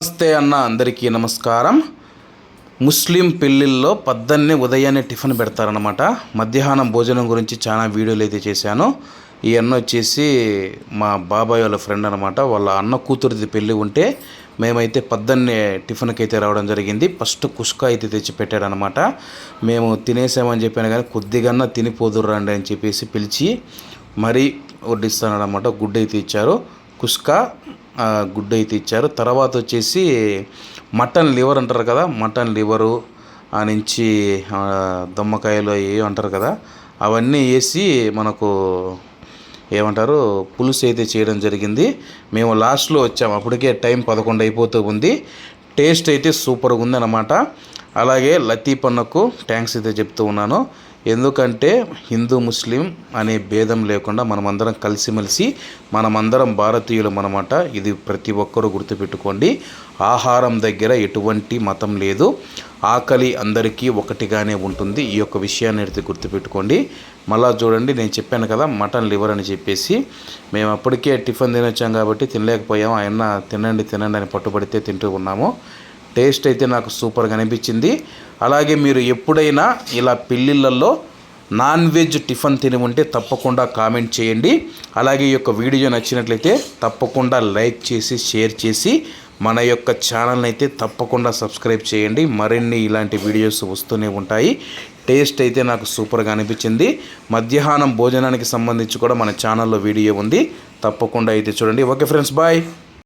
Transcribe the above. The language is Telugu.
నమస్తే అన్న, అందరికీ నమస్కారం. ముస్లిం పెళ్ళిళ్ళలో పద్దన్నే ఉదయాన్నే టిఫిన్ పెడతారనమాట. మధ్యాహ్నం భోజనం గురించి చాలా వీడియోలు అయితే చేశాను. ఈ అన్న వచ్చేసి మా బాబాయ్ వాళ్ళ ఫ్రెండ్ అనమాట. వాళ్ళ అన్న కూతురిది పెళ్ళి ఉంటే మేమైతే పద్దన్నే టిఫిన్కి అయితే రావడం జరిగింది. ఫస్ట్ కుష్కా అయితే తెచ్చి పెట్టాడనమాట. మేము తినేసామని చెప్పాను కానీ కొద్దిగా తినిపోదురండి అని చెప్పేసి పిలిచి మరీ వడ్డిస్తానమాట. గుడ్డు అయితే ఇచ్చారు, కుష్కా గుడ్డు అయితే ఇచ్చారు. తర్వాత వచ్చేసి మటన్ లివర్ అంటారు కదా, మటన్ లివరు ఆ నుంచి దమ్మకాయలు అవి అంటారు కదా, అవన్నీ వేసి మనకు ఏమంటారు పులుసు అయితే చేయడం జరిగింది. మేము లాస్ట్లో వచ్చాము, అప్పటికే టైం 11 అయిపోతూ ఉంది. టేస్ట్ అయితే సూపర్గా ఉంది అన్నమాట. అలాగే లతీఫ్ అన్నకు థ్యాంక్స్ అయితే చెప్తూ ఉన్నాను. ఎందుకంటే హిందూ ముస్లిం అనే భేదం లేకుండా మనమందరం కలిసిమెలిసి మనమందరం భారతీయులం అన్నమాట. ఇది ప్రతి ఒక్కరూ గుర్తుపెట్టుకోండి. ఆహారం దగ్గర ఎటువంటి మతం లేదు, ఆకలి అందరికీ ఒకటిగానే ఉంటుంది. ఈ యొక్క విషయాన్ని అయితే గుర్తుపెట్టుకోండి. మళ్ళా చూడండి, నేను చెప్పాను కదా మటన్ లివర్ అని చెప్పేసి, మేము అప్పటికే టిఫిన్ తినొచ్చాం కాబట్టి తినలేకపోయాము. ఆయన తినండి తినండి అని పట్టుబడితే తింటూ ఉన్నాము. టేస్ట్ అయితే నాకు సూపర్గా అనిపించింది. అలాగే మీరు ఎప్పుడైనా ఇలా పెళ్ళిళ్ళల్లో నాన్ వెజ్ టిఫిన్ తిని ఉంటే తప్పకుండా కామెంట్ చేయండి. అలాగే ఈ యొక్క వీడియో నచ్చినట్లయితే తప్పకుండా లైక్ చేసి షేర్ చేసి మన యొక్క ఛానల్ని అయితే తప్పకుండా సబ్స్క్రైబ్ చేయండి. మరిన్ని ఇలాంటి వీడియోస్ వస్తూనే ఉంటాయి. టేస్ట్ అయితే నాకు సూపర్గా అనిపించింది. మధ్యాహ్నం భోజనానికి సంబంధించి కూడా మన ఛానల్లో వీడియో ఉంది, తప్పకుండా అయితే చూడండి. Okay friends, bye.